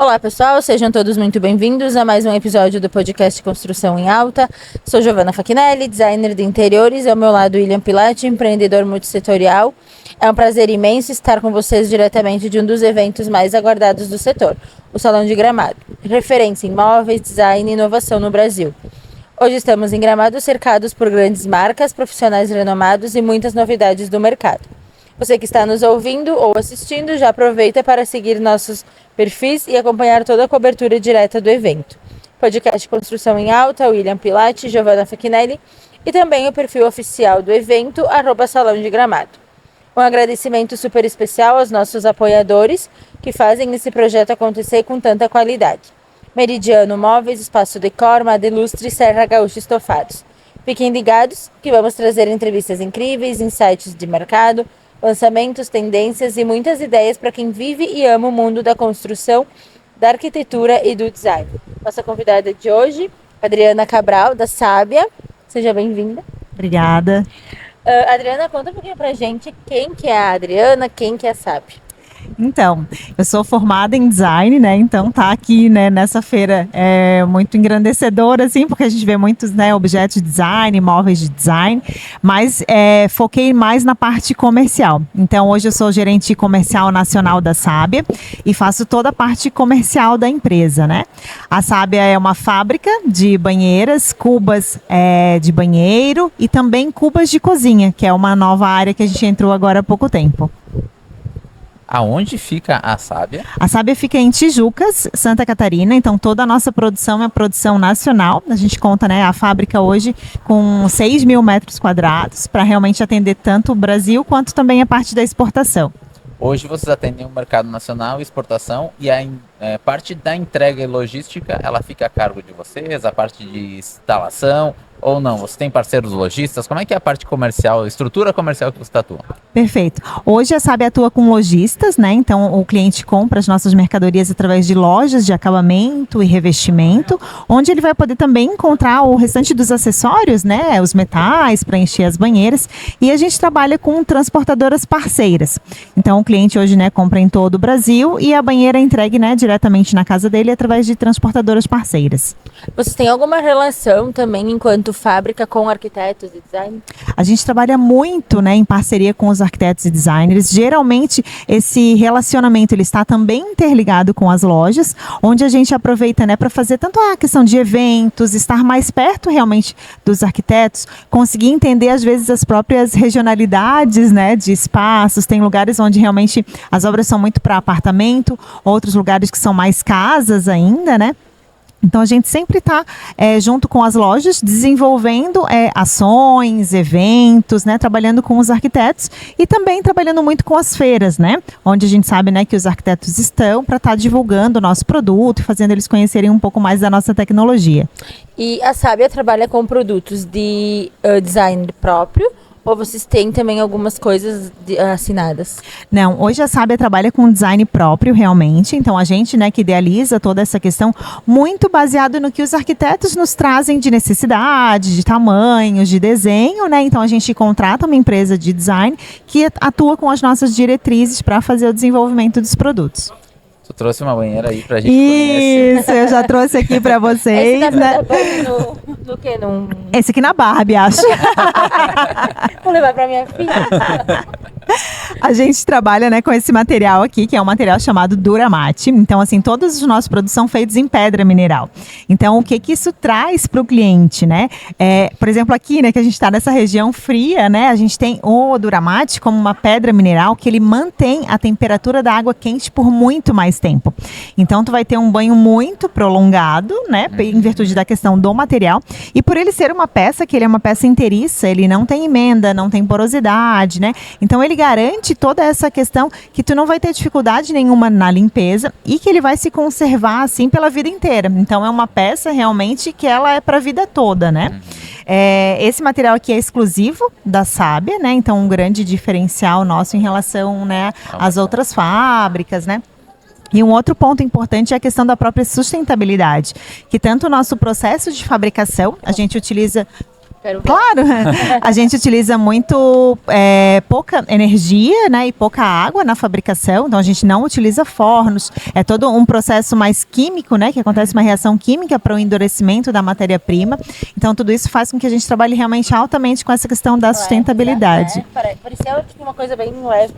Olá pessoal, sejam todos muito bem-vindos a mais um episódio do podcast Construção em Alta. Sou Giovana Fachinelli, designer de interiores, ao meu lado William Pilati, empreendedor multissetorial. É um prazer imenso estar com vocês diretamente de um dos eventos mais aguardados do setor, o Salão de Gramado, referência em móveis, design e inovação no Brasil. Hoje estamos em Gramado cercados por grandes marcas, profissionais renomados e muitas novidades do mercado. Você que está nos ouvindo ou assistindo, já aproveita para seguir nossos perfis e acompanhar toda a cobertura direta do evento. Podcast Construção em Alta, William Pilati, Giovana Fachinelli e também o perfil oficial do evento, @Salão de Gramado. Um agradecimento super especial aos nossos apoiadores que fazem esse projeto acontecer com tanta qualidade. Meridiano Móveis, Espaço Decor, Madelustre e Serra Gaúcha Estofados. Fiquem ligados que vamos trazer entrevistas incríveis, insights de mercado, lançamentos, tendências e muitas ideias para quem vive e ama o mundo da construção, da arquitetura e do design. Nossa convidada de hoje, Adriana Cabral, da Sábia. Seja bem-vinda. Obrigada. Adriana, conta um pouquinho pra gente quem que é a Adriana, quem que é a Sábia. Então, eu sou formada em design, né? Então tá aqui, né, nessa feira é muito engrandecedora, assim, porque a gente vê muitos, né, objetos de design, móveis de design, mas foquei mais na parte comercial. Então, hoje eu sou gerente comercial nacional da Sábia e faço toda a parte comercial da empresa, né? A Sábia é uma fábrica de banheiras, cubas de banheiro e também cubas de cozinha, que é uma nova área que a gente entrou agora há pouco tempo. Aonde fica a Sábia? A Sábia fica em Tijucas, Santa Catarina, então toda a nossa produção é produção nacional. A gente conta, né, a fábrica hoje com 6 mil metros quadrados para realmente atender tanto o Brasil quanto também a parte da exportação. Hoje vocês atendem o mercado nacional e exportação e a parte da entrega e logística, ela fica a cargo de vocês, a parte de instalação ou não? Você tem parceiros lojistas? Como é que é a parte comercial, a estrutura comercial que você atua? Perfeito. Hoje a Sábia atua com lojistas, né? Então o cliente compra as nossas mercadorias através de lojas de acabamento e revestimento, onde ele vai poder também encontrar o restante dos acessórios, né? Os metais para encher as banheiras. E a gente trabalha com transportadoras parceiras. Então o cliente hoje, né, compra em todo o Brasil e a banheira é entregue, né, diretamente na casa dele através de transportadoras parceiras. Vocês têm alguma relação também enquanto fábrica com arquitetos e design? A gente trabalha muito, né, em parceria com os arquitetos e designers. Geralmente esse relacionamento ele está também interligado com as lojas, onde a gente aproveita, né, para fazer tanto a questão de eventos, estar mais perto realmente dos arquitetos, conseguir entender às vezes as próprias regionalidades, né, de espaços. Tem lugares onde realmente as obras são muito para apartamento, outros lugares que são mais casas ainda, né? Então a gente sempre está junto com as lojas, desenvolvendo ações, eventos, né, trabalhando com os arquitetos e também trabalhando muito com as feiras, né, onde a gente sabe, né, que os arquitetos estão para estar divulgando o nosso produto e fazendo eles conhecerem um pouco mais da nossa tecnologia. E a Sábia trabalha com produtos de design próprio? Ou vocês têm também algumas coisas assinadas? Não, hoje a Sábia trabalha com design próprio realmente, então a gente, né, que idealiza toda essa questão muito baseado no que os arquitetos nos trazem de necessidade, de tamanhos, de desenho, né, então a gente contrata uma empresa de design que atua com as nossas diretrizes para fazer o desenvolvimento dos produtos. Tu trouxe uma banheira aí pra gente conhecer. Isso, eu já trouxe aqui para vocês. Esse né? no quê? Esse aqui na Barbie, acho. Vou levar pra minha filha. A gente trabalha, né, com esse material aqui, que é um material chamado Duramate. Então, assim, todos os nossos produtos são feitos em pedra mineral. Então, o que que isso traz para o cliente, né? Por exemplo, aqui, né, que a gente está nessa região fria, né, a gente tem o Duramate como uma pedra mineral que ele mantém a temperatura da água quente por muito mais tempo. Então, tu vai ter um banho muito prolongado, né, em virtude da questão do material. E por ele ser uma peça, que ele é uma peça inteiriça, ele não tem emenda, não tem porosidade, né? Então, ele garante toda essa questão que tu não vai ter dificuldade nenhuma na limpeza e que ele vai se conservar assim pela vida inteira. Então é uma peça realmente que ela é para a vida toda, né? Esse material aqui é exclusivo da Sábia, né? Então um grande diferencial nosso em relação, né, às outras fábricas, né? E um outro ponto importante é a questão da própria sustentabilidade, que tanto o nosso processo de fabricação, a gente utiliza Quero ver. Claro, a gente utiliza muito pouca energia, né, e pouca água na fabricação, então a gente não utiliza fornos, é todo um processo mais químico, né, que acontece uma reação química para o endurecimento da matéria-prima, então tudo isso faz com que a gente trabalhe realmente altamente com essa questão da sustentabilidade. Parecia tipo uma coisa bem leve.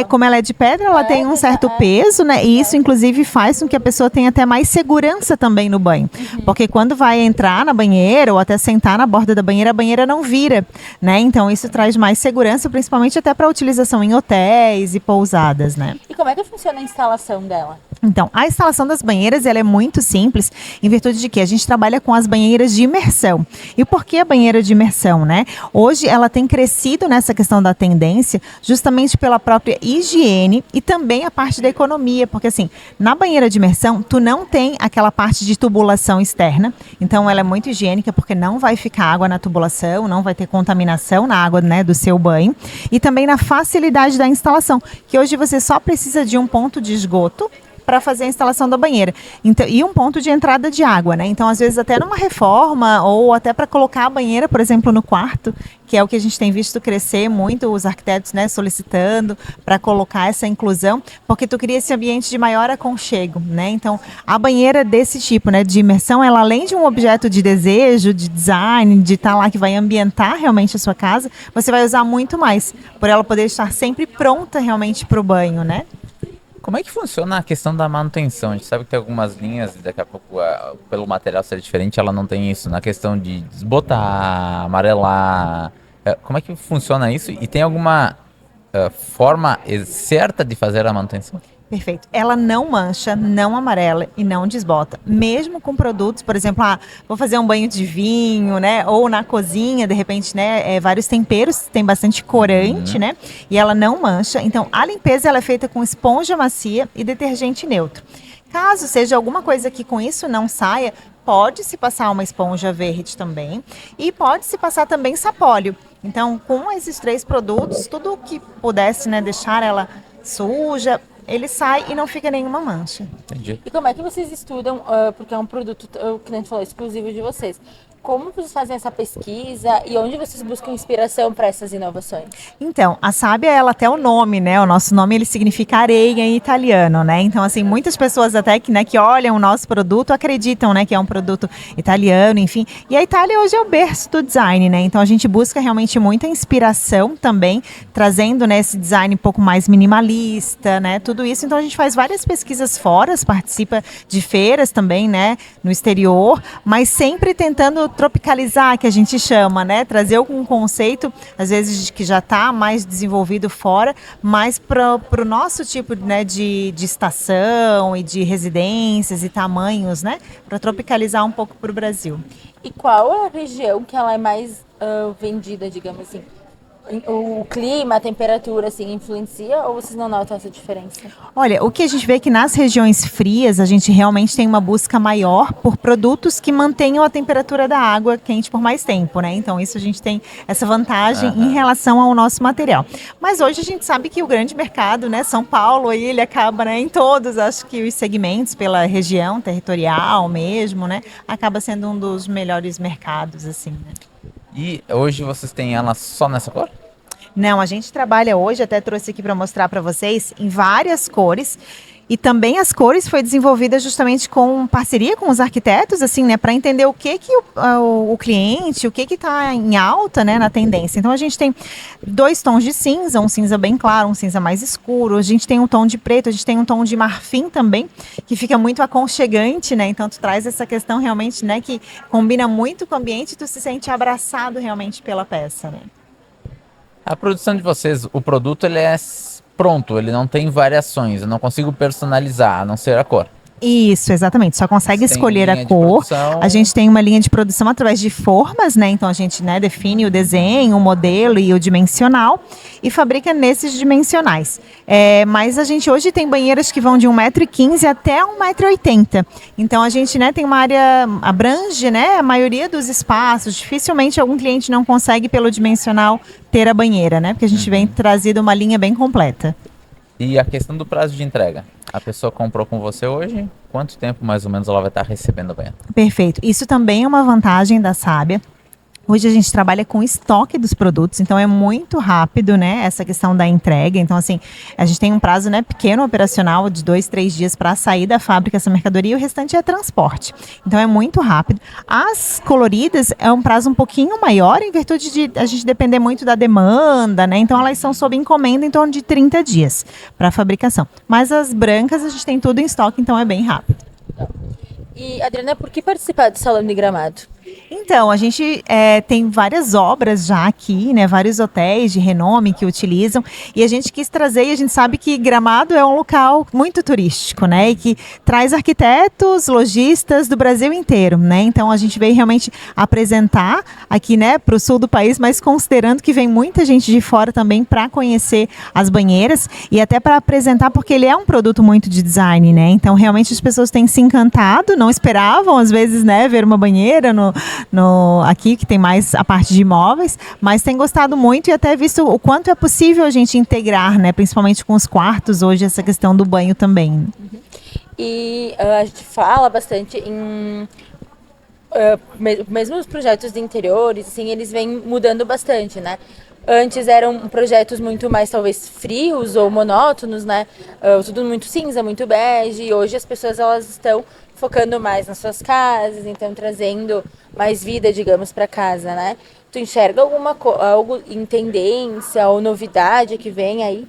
Como ela é de pedra, ela tem um certo peso, né? E isso, inclusive, faz com que a pessoa tenha até mais segurança também no banho. Porque quando vai entrar na banheira ou até sentar na borda da banheira, a banheira não vira, né? Então, isso traz mais segurança, principalmente até para a utilização em hotéis e pousadas, né? E como é que funciona a instalação dela? Então, a instalação das banheiras ela é muito simples, em virtude de que a gente trabalha com as banheiras de imersão. E por que a banheira de imersão, né? Hoje ela tem crescido nessa questão da tendência, justamente pela própria higiene e também a parte da economia, porque assim, na banheira de imersão, tu não tem aquela parte de tubulação externa, então ela é muito higiênica, porque não vai ficar água na tubulação, não vai ter contaminação na água, né, do seu banho, e também na facilidade da instalação, que hoje você só precisa de um ponto de esgoto para fazer a instalação da banheira. Então, e um ponto de entrada de água, né? Então, às vezes, até numa reforma ou até para colocar a banheira, por exemplo, no quarto, que é o que a gente tem visto crescer muito, os arquitetos, né, solicitando para colocar essa inclusão, porque tu cria esse ambiente de maior aconchego, né? Então, a banheira desse tipo, né, de imersão, ela além de um objeto de desejo, de design, de estar lá que vai ambientar realmente a sua casa, você vai usar muito mais, por ela poder estar sempre pronta realmente para o banho, né? Como é que funciona a questão da manutenção? A gente sabe que tem algumas linhas, daqui a pouco, pelo material ser diferente, ela não tem isso. Na questão de desbotar, amarelar, como é que funciona isso? E tem alguma forma certa de fazer a manutenção? Perfeito. Ela não mancha, não amarela e não desbota. Mesmo com produtos, por exemplo, vou fazer um banho de vinho, né? Ou na cozinha, de repente, né? Vários temperos, tem bastante corante, né? E ela não mancha. Então, a limpeza ela é feita com esponja macia e detergente neutro. Caso seja alguma coisa que com isso não saia, pode-se passar uma esponja verde também e pode-se passar também sapólio. Então, com esses 3 produtos, tudo que pudesse, né, deixar ela suja, ele sai e não fica nenhuma mancha. Entendi. E como é que vocês estudam, porque é um produto, que a gente falou, exclusivo de vocês. Como vocês fazem essa pesquisa e onde vocês buscam inspiração para essas inovações? Então, a sábia, ela até o nome, né? O nosso nome, ele significa areia em italiano, né? Então, assim, muitas pessoas até que, né, que olham o nosso produto acreditam, né, que é um produto italiano, enfim. E a Itália hoje é o berço do design, né? Então, a gente busca realmente muita inspiração também, trazendo, né, esse design um pouco mais minimalista, né? Tudo isso. Então, a gente faz várias pesquisas fora, participa de feiras também, né, no exterior, mas sempre tentando tropicalizar, que a gente chama, né? Trazer um conceito, às vezes, que já está mais desenvolvido fora, mas para o nosso tipo, né, de estação e de residências e tamanhos, né? Para tropicalizar um pouco para o Brasil. E qual é a região que ela é mais vendida, digamos assim? O clima, a temperatura, assim, influencia ou vocês não notam essa diferença? Olha, o que a gente vê é que nas regiões frias, a gente realmente tem uma busca maior por produtos que mantenham a temperatura da água quente por mais tempo, né? Então, isso a gente tem essa vantagem em relação ao nosso material. Mas hoje a gente sabe que o grande mercado, né, São Paulo, aí ele acaba, né, em todos, acho que os segmentos pela região territorial mesmo, né, acaba sendo um dos melhores mercados, assim, né? E hoje vocês têm ela só nessa cor? Não, a gente trabalha hoje, até trouxe aqui para mostrar para vocês, em várias cores. E também as cores foi desenvolvida justamente com parceria com os arquitetos, assim, né, para entender o que o cliente, o que está em alta, né, na tendência. Então a gente tem 2 tons de cinza, um cinza bem claro, um cinza mais escuro. A gente tem um tom de preto, a gente tem um tom de marfim também, que fica muito aconchegante, né? Então tu traz essa questão realmente, né, que combina muito com o ambiente e tu se sente abraçado realmente pela peça, né? A produção de vocês, o produto ele é pronto, ele não tem variações, eu não consigo personalizar, a não ser a cor. Isso, exatamente. Só consegue escolher a cor. A gente tem uma linha de produção através de formas, né? Então a gente, né, define o desenho, o modelo e o dimensional e fabrica nesses dimensionais. Mas a gente hoje tem banheiras que vão de 1,15 m até 1,80 m. Então a gente, né, tem uma área, abrange, né, a maioria dos espaços. Dificilmente algum cliente não consegue pelo dimensional ter a banheira, né? Porque a gente vem trazido uma linha bem completa. E a questão do prazo de entrega? A pessoa comprou com você hoje, quanto tempo mais ou menos ela vai estar recebendo a banheira? Perfeito. Isso também é uma vantagem da Sábia. Hoje a gente trabalha com estoque dos produtos, então é muito rápido, né, essa questão da entrega. Então, assim, a gente tem um prazo, né, pequeno operacional de 2, 3 dias para sair da fábrica essa mercadoria e o restante é transporte. Então, é muito rápido. As coloridas é um prazo um pouquinho maior em virtude de a gente depender muito da demanda, né? Então, elas são sob encomenda em torno de 30 dias para a fabricação. Mas as brancas a gente tem tudo em estoque, então é bem rápido. E, Adriana, por que participar do Salão de Gramado? Então, a gente tem várias obras já aqui, né? Vários hotéis de renome que utilizam. E a gente quis trazer, e a gente sabe que Gramado é um local muito turístico, né? E que traz arquitetos, lojistas do Brasil inteiro, né? Então, a gente veio realmente apresentar aqui, né, para o sul do país, mas considerando que vem muita gente de fora também para conhecer as banheiras e até para apresentar, porque ele é um produto muito de design, né? Então, realmente as pessoas têm se encantado, não esperavam, às vezes, né, ver uma banheira aqui, que tem mais a parte de imóveis, mas tem gostado muito e até visto o quanto é possível a gente integrar, né, principalmente com os quartos hoje, essa questão do banho também. E a gente fala bastante em... mesmo os projetos de interiores, assim, eles vêm mudando bastante, né? Antes eram projetos muito mais, talvez, frios ou monótonos, né? Tudo muito cinza, muito bege. E hoje as pessoas, elas estão focando mais nas suas casas, então trazendo mais vida, digamos, para casa, né? Tu enxerga algo em tendência ou novidade que vem aí?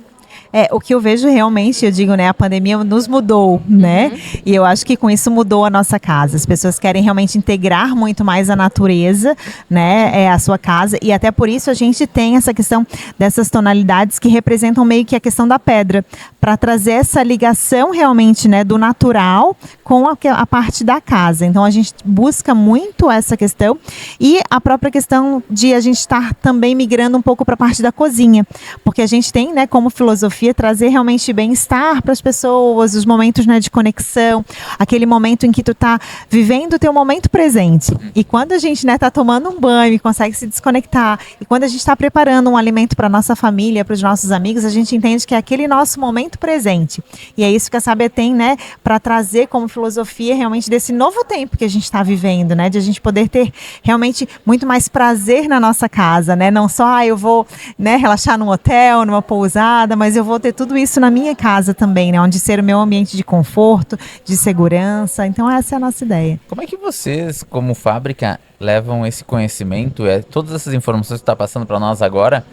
O que eu vejo realmente, eu digo, né, a pandemia nos mudou, né? E eu acho que com isso mudou a nossa casa. As pessoas querem realmente integrar muito mais a natureza, né, a sua casa. E até por isso a gente tem essa questão dessas tonalidades que representam meio que a questão da pedra, para trazer essa ligação realmente, né, do natural com a parte da casa. Então a gente busca muito essa questão e a própria questão de a gente estar também migrando um pouco para a parte da cozinha, porque a gente tem, né, como filosofia trazer realmente bem-estar para as pessoas, os momentos, né, de conexão, aquele momento em que tu tá vivendo o teu momento presente. E quando a gente, né, tá tomando um banho e consegue se desconectar, e quando a gente está preparando um alimento para nossa família, para os nossos amigos, a gente entende que é aquele nosso momento presente. E é isso que a Sábia tem, né, para trazer como filosofia realmente desse novo tempo que a gente está vivendo, né, de a gente poder ter realmente muito mais prazer na nossa casa, né, não só eu vou, né, relaxar num hotel, numa pousada, mas eu vou ter tudo isso na minha casa também, né, onde ser o meu ambiente de conforto, de segurança. Então essa é a nossa ideia. Como é que vocês, como fábrica, levam esse conhecimento, todas essas informações que está passando para nós agora,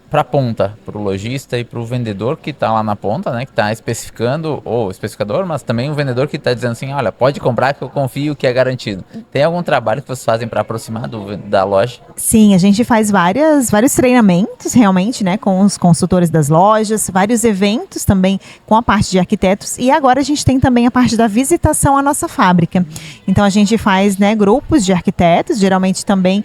para a ponta, para o lojista e para o vendedor que está lá na ponta, né, que está especificando, ou especificador, mas também o vendedor que está dizendo assim, olha, pode comprar que eu confio que é garantido. Tem algum trabalho que vocês fazem para aproximar da loja? Sim, a gente faz vários treinamentos realmente, né, com os consultores das lojas, vários eventos também com a parte de arquitetos e agora a gente tem também a parte da visitação à nossa fábrica. Então a gente faz, né, grupos de arquitetos, geralmente também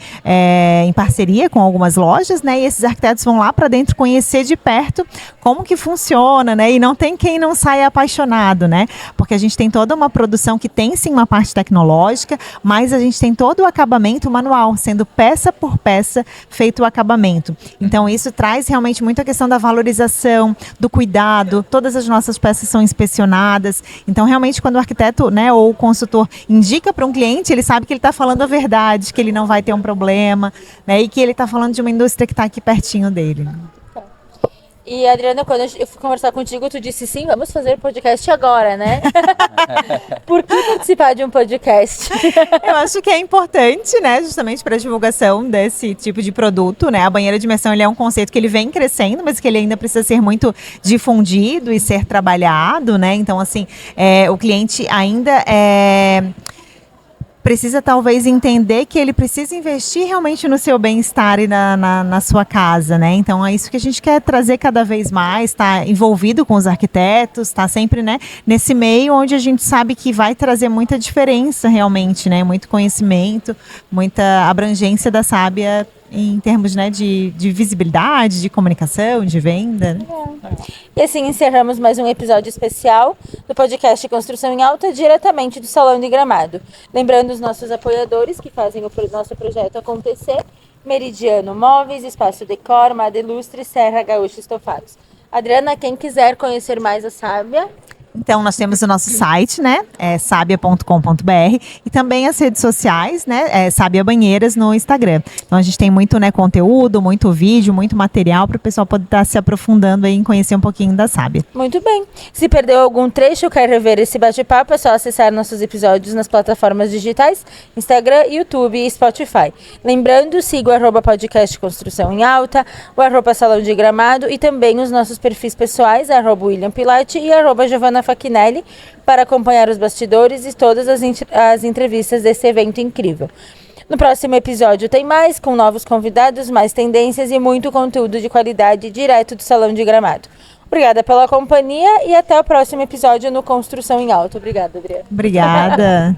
em parceria com algumas lojas, né, e esses arquitetos vão lá para dentro conhecer de perto como que funciona, né, e não tem quem não saia apaixonado, né, porque a gente tem toda uma produção que tem sim uma parte tecnológica, mas a gente tem todo o acabamento manual, sendo peça por peça feito o acabamento. Então isso traz realmente muito a questão da valorização, do cuidado, todas as nossas peças são inspecionadas. Então realmente quando o arquiteto, né, ou o consultor indica para um cliente, ele sabe que ele está falando a verdade, que ele não vai ter um problema, né, e que ele está falando de uma indústria que está aqui pertinho dele. E, Adriana, quando eu fui conversar contigo, tu disse sim, vamos fazer podcast agora, né? Por que participar de um podcast? Eu acho que é importante, né, justamente para a divulgação desse tipo de produto, né? A banheira de imersão, ele é um conceito que ele vem crescendo, mas que ele ainda precisa ser muito difundido e ser trabalhado, né? Então, assim, o cliente ainda precisa talvez entender que ele precisa investir realmente no seu bem-estar e na sua casa, né? Então é isso que a gente quer trazer cada vez mais, tá envolvido com os arquitetos, tá sempre, né, nesse meio onde a gente sabe que vai trazer muita diferença realmente, né? Muito conhecimento, muita abrangência da Sábia em termos, né, de visibilidade, de comunicação, de venda. E assim encerramos mais um episódio especial do podcast Construção em Alta, diretamente do Salão de Gramado. Lembrando os nossos apoiadores que fazem o nosso projeto acontecer: Meridiano Móveis, Espaço Decor, Mada Ilustre, Serra Gaúcha Estofados. Adriana, quem quiser conhecer mais a Sábia... Então, nós temos o nosso site, né? É sabia.com.br e também as redes sociais, né? Sabia Banheiras no Instagram. Então, a gente tem muito, né, conteúdo, muito vídeo, muito material para o pessoal poder estar se aprofundando aí em conhecer um pouquinho da Sabia. Muito bem. Se perdeu algum trecho ou quer rever esse bate-papo, é só acessar nossos episódios nas plataformas digitais, Instagram, YouTube e Spotify. Lembrando, siga o @podcast Construção em Alta, o @Salão de Gramado e também os nossos perfis pessoais, @William Pilate e @Giovanna Fachinelli, para acompanhar os bastidores e todas as entrevistas desse evento incrível. No próximo episódio tem mais, com novos convidados, mais tendências e muito conteúdo de qualidade direto do Salão de Gramado. Obrigada pela companhia e até o próximo episódio no Construção em Alta. Obrigada, Adriana. Obrigada.